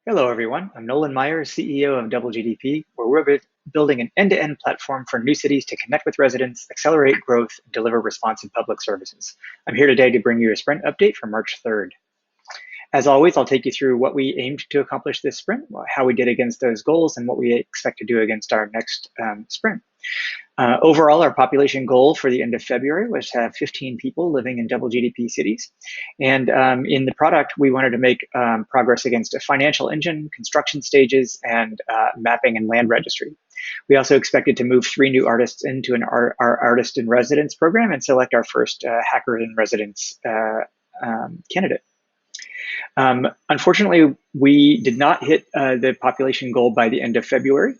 Hello, everyone. I'm Nolan Meyer, CEO of Double GDP, where we're building an end-to-end platform for new cities to connect with residents, accelerate growth, and deliver responsive public services. I'm here today to bring you a sprint update for March 3rd. As always, I'll take you through what we aimed to accomplish this sprint, how we did against those goals, and what we expect to do against our next sprint. Overall, our population goal for the end of February was to have 15 people living in double GDP cities. And in the product, we wanted to make progress against a financial engine, construction stages, and mapping and land registry. We also expected to move 3 new artists into our Artist in Residence program and select our first Hacker in Residence candidate. Unfortunately, we did not hit the population goal by the end of February.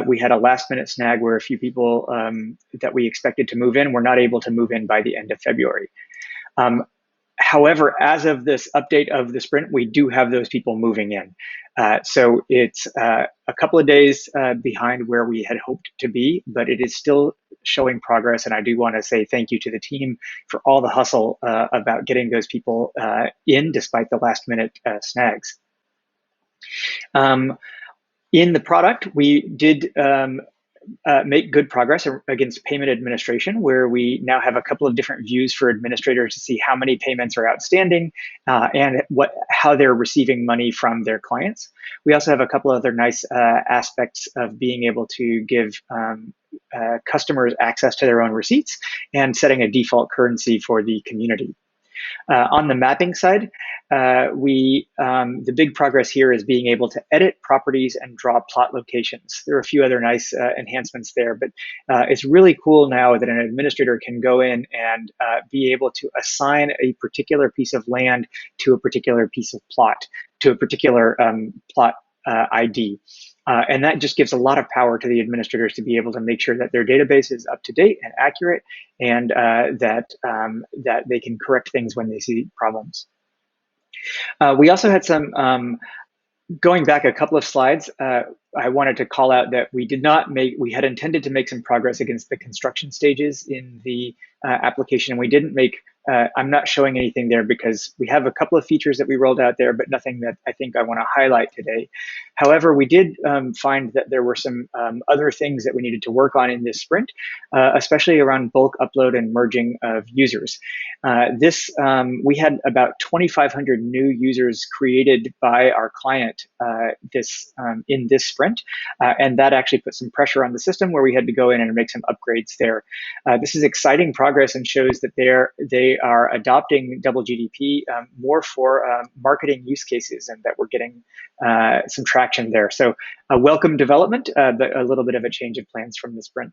We had a last minute snag where a few people that we expected to move in were not able to move in by the end of February. However, as of this update of the sprint, we do have those people moving in. So it's a couple of days behind where we had hoped to be, but it is still showing progress. And I do want to say thank you to the team for all the hustle about getting those people in despite the last minute snags. In the product, we did make good progress against payment administration, where we now have a couple of different views for administrators to see how many payments are outstanding and how they're receiving money from their clients. We also have a couple of other nice aspects of being able to give customers access to their own receipts and setting a default currency for the community. On the mapping side, the big progress here is being able to edit properties and draw plot locations. There are a few other nice enhancements there, but it's really cool now that an administrator can go in and be able to assign a particular piece of land to a particular piece of plot, to a particular plot ID. And that just gives a lot of power to the administrators to be able to make sure that their database is up to date and accurate, and that they can correct things when they see problems. We also had some, going back a couple of slides, I wanted to call out that we had intended to make some progress against the construction stages in the application, and we didn't make. I'm not showing anything there because we have a couple of features that we rolled out there, but nothing that I think I want to highlight today. However, we did find that there were some other things that we needed to work on in this sprint, especially around bulk upload and merging of users. We had about 2,500 new users created by our client in this sprint, and that actually put some pressure on the system where we had to go in and make some upgrades there. This is exciting progress and shows that they are adopting double GDP more for marketing use cases, and that we're getting some traction there. So a welcome development, but a little bit of a change of plans from the sprint.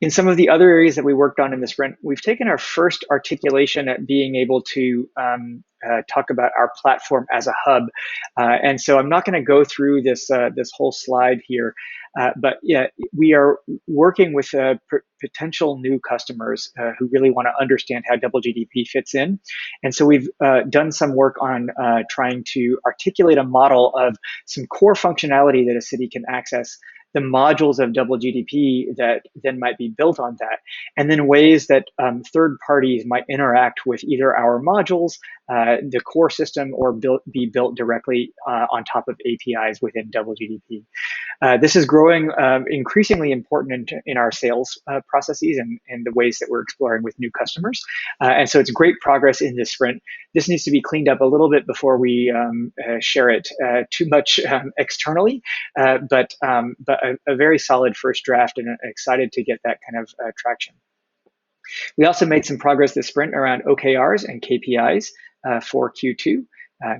In some of the other areas that we worked on in the sprint, we've taken our first articulation at being able to talk about our platform as a hub. And so I'm not going to go through this whole slide here, but yeah, we are working with potential new customers who really want to understand how double GDP fits in. And so we've done some work on trying to articulate a model of some core functionality that a city can access, the modules of double GDP that then might be built on that, and then ways that third parties might interact with either our modules, the core system, or be built directly on top of APIs within double GDP. This is growing increasingly important in our sales processes and the ways that we're exploring with new customers. And so it's great progress in this sprint. This needs to be cleaned up a little bit before we share it too much externally, but a very solid first draft, and excited to get that kind of traction. We also made some progress this sprint around OKRs and KPIs for Q2.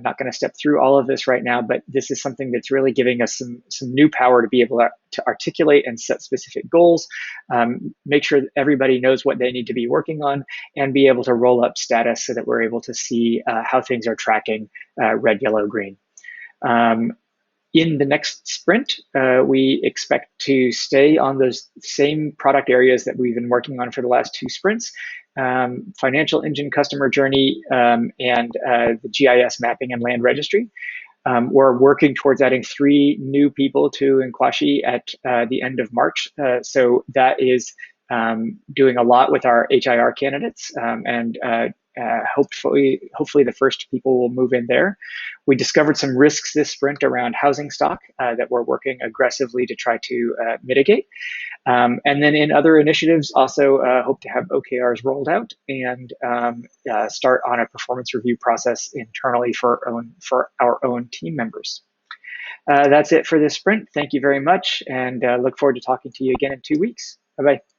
Not going to step through all of this right now, but this is something that's really giving us some new power to be able to articulate and set specific goals, make sure that everybody knows what they need to be working on, and be able to roll up status so that we're able to see how things are tracking, red, yellow, green. In the next sprint, we expect to stay on those same product areas that we've been working on for the last 2 sprints, financial engine, customer journey, and the GIS mapping and land registry. We're working towards adding 3 new people to Nkwashi at the end of March. So that is doing a lot with our HIR candidates and hopefully the first people will move in there. We discovered some risks this sprint around housing stock that we're working aggressively to try to mitigate. And then in other initiatives, also hope to have OKRs rolled out and start on a performance review process internally for our own team members. That's it for this sprint. Thank you very much, and look forward to talking to you again in 2 weeks. Bye-bye.